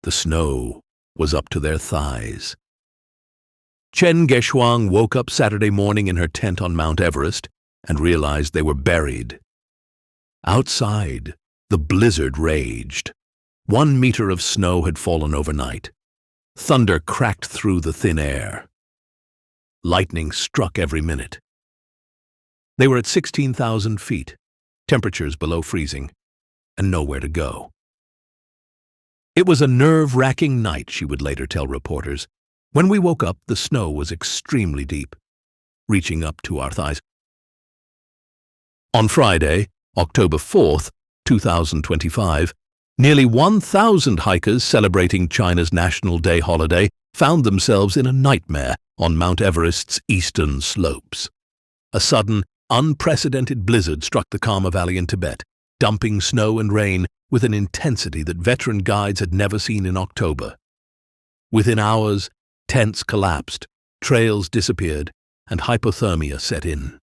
The snow was up to their thighs. Chen Geshuang woke up Saturday morning in her tent on Mount Everest and realized they were buried. Outside, the blizzard raged. 1 meter of snow had fallen overnight. Thunder cracked through the thin air. Lightning struck every minute. They were at 16,000 feet, temperatures below freezing, and nowhere to go. It was a nerve-wracking night, she would later tell reporters. When we woke up, the snow was extremely deep, reaching up to our thighs. On Friday, October 4th, 2025, nearly 1,000 hikers celebrating China's National Day holiday found themselves in a nightmare on Mount Everest's eastern slopes. A sudden, unprecedented blizzard struck the Karma Valley in Tibet, dumping snow and rain with an intensity that veteran guides had never seen in October. Within hours, tents collapsed, trails disappeared, and hypothermia set in.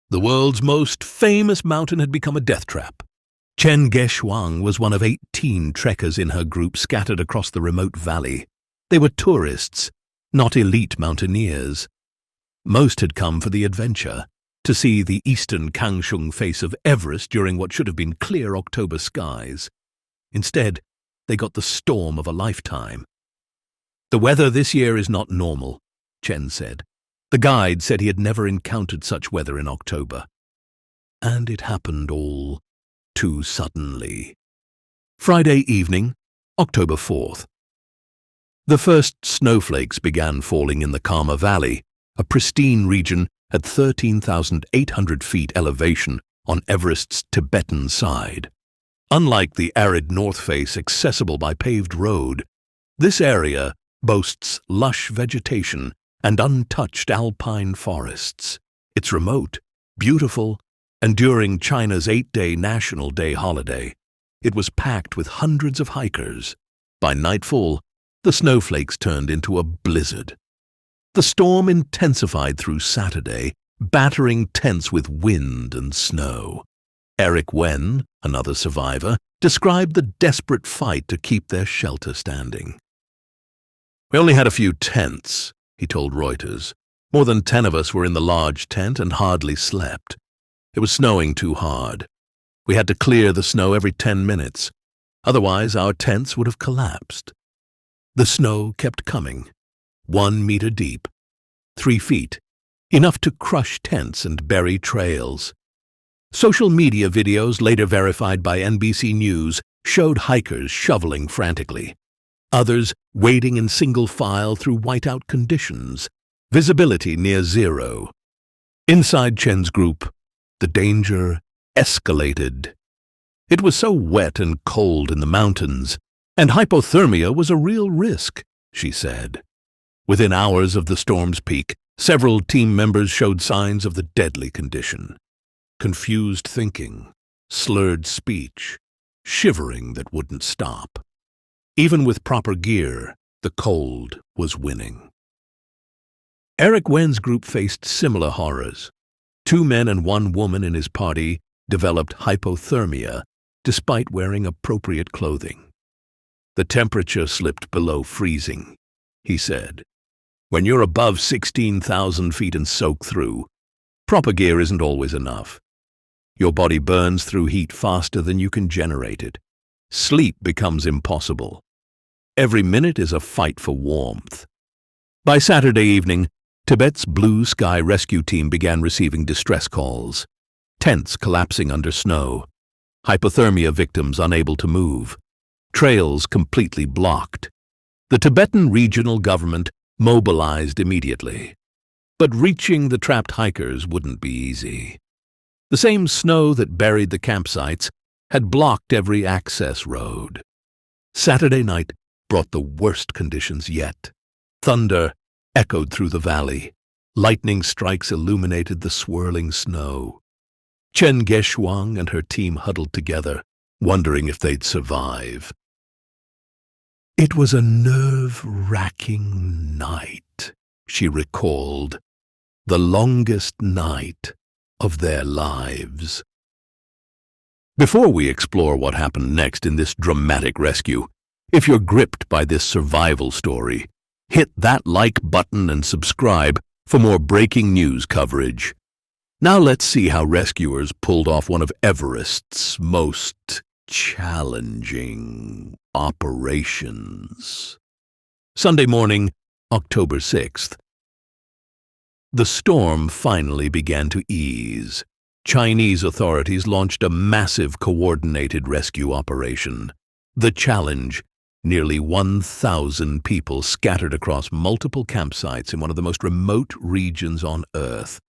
The world's most famous mountain had become a death trap. Chen Geshuang was one of 18 trekkers in her group scattered across the remote valley. They were tourists, not elite mountaineers. Most had come for the adventure, to see the eastern Kangshung face of Everest during what should have been clear October skies. Instead, they got the storm of a lifetime. "The weather this year is not normal," Chen said. The guide said he had never encountered such weather in October. And it happened all too suddenly. Friday evening, October 4th. The first snowflakes began falling in the Karma Valley, a pristine region at 13,800 feet elevation on Everest's Tibetan side. Unlike the arid north face accessible by paved road, this area boasts lush vegetation and untouched alpine forests. It's remote, beautiful, and during China's 8-day National Day holiday, it was packed with hundreds of hikers. By nightfall, the snowflakes turned into a blizzard. The storm intensified through Saturday, battering tents with wind and snow. Eric Wen, another survivor, described the desperate fight to keep their shelter standing. "We only had a few tents," he told Reuters. "More than 10 of us were in the large tent and hardly slept. It was snowing too hard. We had to clear the snow every 10 minutes. Otherwise, our tents would have collapsed." The snow kept coming, 1 meter deep, 3 feet, enough to crush tents and bury trails. Social media videos, later verified by NBC News, showed hikers shoveling frantically. Others wading in single file through whiteout conditions, visibility near zero. Inside Chen's group, the danger escalated. It was so wet and cold in the mountains, and hypothermia was a real risk, she said. Within hours of the storm's peak, several team members showed signs of the deadly condition. Confused thinking, slurred speech, shivering that wouldn't stop. Even with proper gear, the cold was winning. Eric Wen's group faced similar horrors. 2 men and 1 woman in his party developed hypothermia despite wearing appropriate clothing. "The temperature slipped below freezing," he said. "When you're above 16,000 feet and soak through, proper gear isn't always enough. Your body burns through heat faster than you can generate it. Sleep becomes impossible. Every minute is a fight for warmth." By Saturday evening, Tibet's Blue Sky Rescue Team began receiving distress calls. Tents collapsing under snow, hypothermia victims unable to move, trails completely blocked. The Tibetan regional government mobilized immediately. But reaching the trapped hikers wouldn't be easy. The same snow that buried the campsites had blocked every access road. Saturday night brought the worst conditions yet. Thunder echoed through the valley. Lightning strikes illuminated the swirling snow. Chen Geshuang and her team huddled together, wondering if they'd survive. "It was a nerve-wracking night," she recalled. "The longest night of their lives." Before we explore what happened next in this dramatic rescue, If you're gripped by this survival story, hit that like button and subscribe for more breaking news coverage. Now let's see how rescuers pulled off one of Everest's most challenging operations. Sunday morning, October 6th. The storm finally began to ease. Chinese authorities launched a massive coordinated rescue operation. The challenge: nearly 1,000 people scattered across multiple campsites in one of the most remote regions on Earth,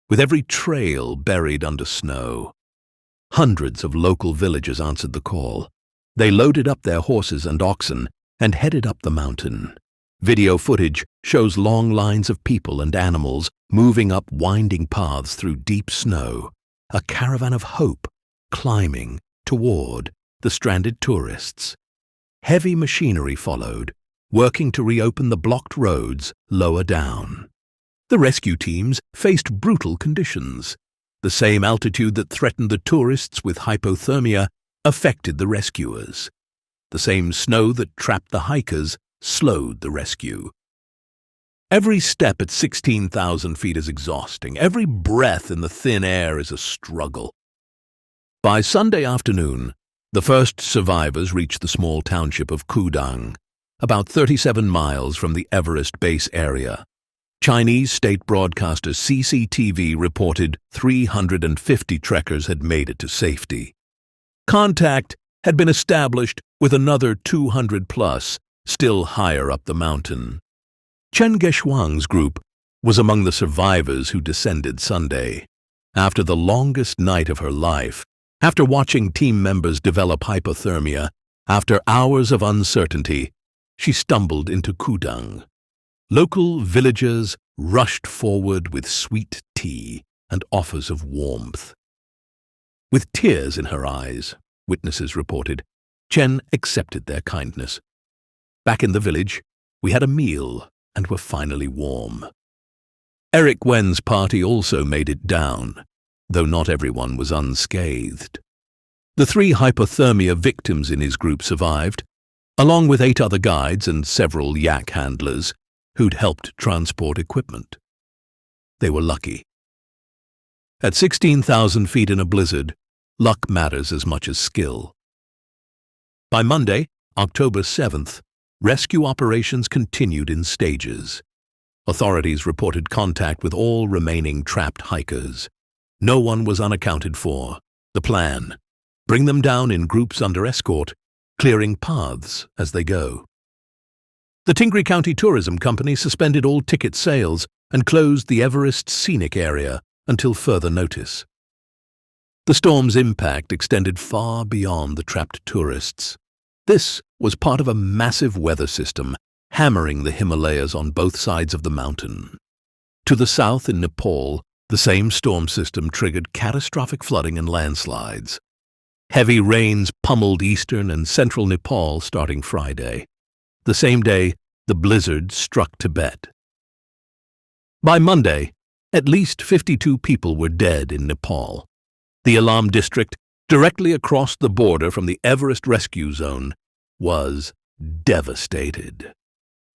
with every trail buried under snow. Hundreds of local villagers answered the call. They loaded up their horses and oxen and headed up the mountain. Video footage shows long lines of people and animals moving up winding paths through deep snow, a caravan of hope climbing toward the stranded tourists. Heavy machinery followed, working to reopen the blocked roads lower down. The rescue teams faced brutal conditions. The same altitude that threatened the tourists with hypothermia affected the rescuers. The same snow that trapped the hikers slowed the rescue. Every step at 16,000 feet is exhausting. Every breath in the thin air is a struggle. By Sunday afternoon, the first survivors reached the small township of Kudang, about 37 miles from the Everest base area. Chinese state broadcaster CCTV reported 350 trekkers had made it to safety. Contact had been established with another 200-plus, still higher up the mountain. Chen Geshuang's group was among the survivors who descended Sunday. After the longest night of her life, after watching team members develop hypothermia, after hours of uncertainty, she stumbled into Kudang. Local villagers rushed forward with sweet tea and offers of warmth. With tears in her eyes, witnesses reported, Chen accepted their kindness. Back in the village, we had a meal and were finally warm. Eric Wen's party also made it down, though not everyone was unscathed. The 3 hypothermia victims in his group survived, along with 8 other guides and several yak handlers who'd helped transport equipment. They were lucky. At 16,000 feet in a blizzard, luck matters as much as skill. By Monday, October 7th, rescue operations continued in stages. Authorities reported contact with all remaining trapped hikers. No one was unaccounted for. The plan: bring them down in groups under escort, clearing paths as they go. The Tingri County Tourism Company suspended all ticket sales and closed the Everest scenic area until further notice. The storm's impact extended far beyond the trapped tourists. This was part of a massive weather system hammering the Himalayas on both sides of the mountain. To the south in Nepal, the same storm system triggered catastrophic flooding and landslides. Heavy rains pummeled eastern and central Nepal starting Friday. The same day, the blizzard struck Tibet. By Monday, at least 52 people were dead in Nepal. The Alam district, directly across the border from the Everest rescue zone, was devastated.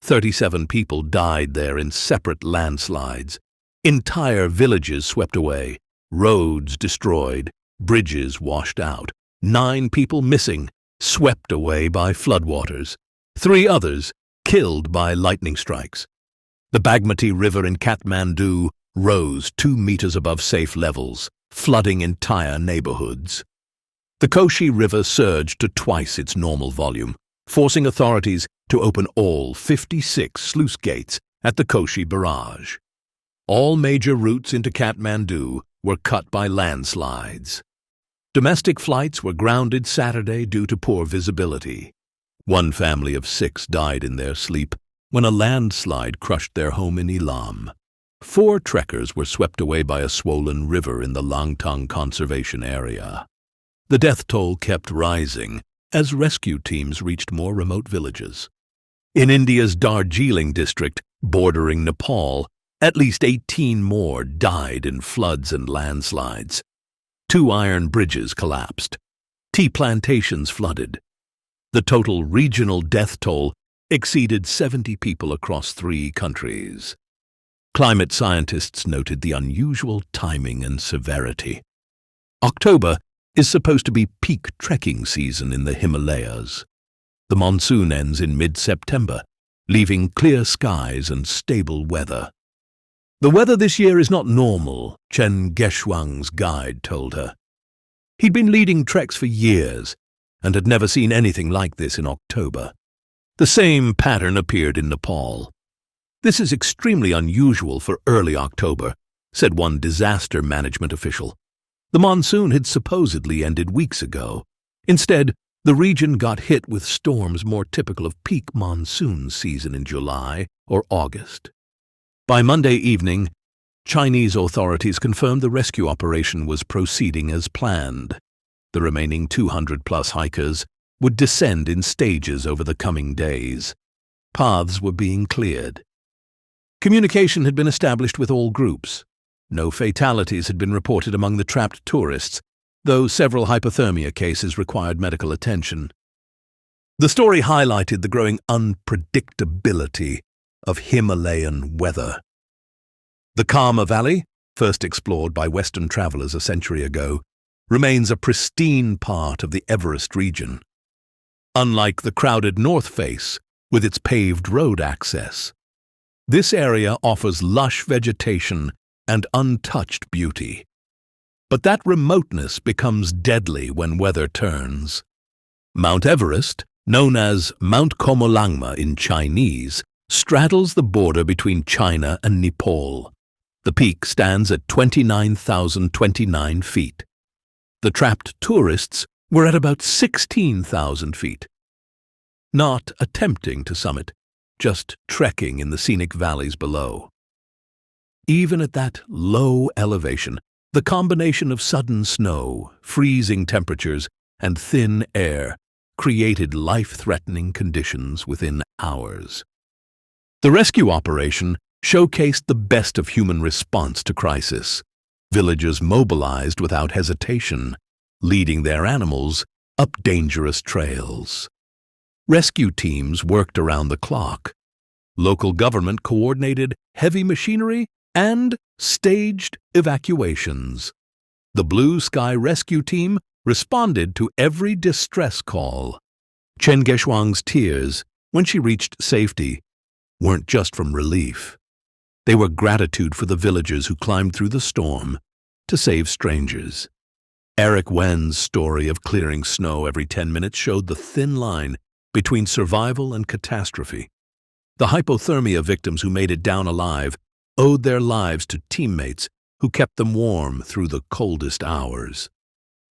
37 people died there in separate landslides. Entire villages swept away, roads destroyed, bridges washed out. 9 people missing, swept away by floodwaters. 3 others killed by lightning strikes. The Bagmati River in Kathmandu rose 2 meters above safe levels, flooding entire neighborhoods. The Koshi River surged to twice its normal volume, forcing authorities to open all 56 sluice gates at the Koshi Barrage. All major routes into Kathmandu were cut by landslides. Domestic flights were grounded Saturday due to poor visibility. 1 family of 6 died in their sleep when a landslide crushed their home in Elam. 4 trekkers were swept away by a swollen river in the Langtang Conservation Area. The death toll kept rising as rescue teams reached more remote villages. In India's Darjeeling district, bordering Nepal, at least 18 more died in floods and landslides. 2 iron bridges collapsed. Tea plantations flooded. The total regional death toll exceeded 70 people across 3 countries. Climate scientists noted the unusual timing and severity. October is supposed to be peak trekking season in the Himalayas. The monsoon ends in mid-September, leaving clear skies and stable weather. The weather this year is not normal, Chen Geshuang's guide told her. He'd been leading treks for years and had never seen anything like this in October. The same pattern appeared in Nepal. "This is extremely unusual for early October," said one disaster management official. The monsoon had supposedly ended weeks ago. Instead, the region got hit with storms more typical of peak monsoon season in July or August. By Monday evening, Chinese authorities confirmed the rescue operation was proceeding as planned. The remaining 200-plus hikers would descend in stages over the coming days. Paths were being cleared. Communication had been established with all groups. No fatalities had been reported among the trapped tourists, though several hypothermia cases required medical attention. The story highlighted the growing unpredictability of Himalayan weather. The Karma Valley, first explored by Western travelers a century ago, remains a pristine part of the Everest region. Unlike the crowded North Face, with its paved road access, this area offers lush vegetation and untouched beauty. But that remoteness becomes deadly when weather turns. Mount Everest, known as Mount Komolangma in Chinese, straddles the border between China and Nepal. The peak stands at 29,029 feet. The trapped tourists were at about 16,000 feet. Not attempting to summit, just trekking in the scenic valleys below. Even at that low elevation, the combination of sudden snow, freezing temperatures, and thin air created life-threatening conditions within hours. The rescue operation showcased the best of human response to crisis. Villagers mobilized without hesitation, leading their animals up dangerous trails. Rescue teams worked around the clock. Local government coordinated heavy machinery and staged evacuations. The Blue Sky Rescue Team responded to every distress call. Chen Geshuang's tears, when she reached safety, weren't just from relief. They were gratitude for the villagers who climbed through the storm to save strangers. Eric Wen's story of clearing snow every 10 minutes showed the thin line between survival and catastrophe. The hypothermia victims who made it down alive owed their lives to teammates who kept them warm through the coldest hours.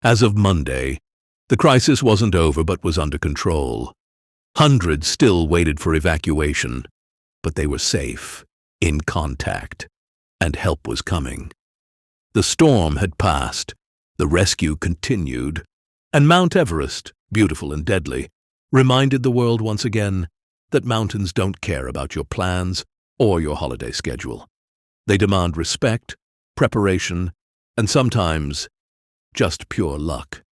As of Monday, the crisis wasn't over but was under control. Hundreds still waited for evacuation, but they were safe, in contact, and help was coming. The storm had passed, the rescue continued, and Mount Everest, beautiful and deadly, reminded the world once again that mountains don't care about your plans or your holiday schedule. They demand respect, preparation, and sometimes just pure luck.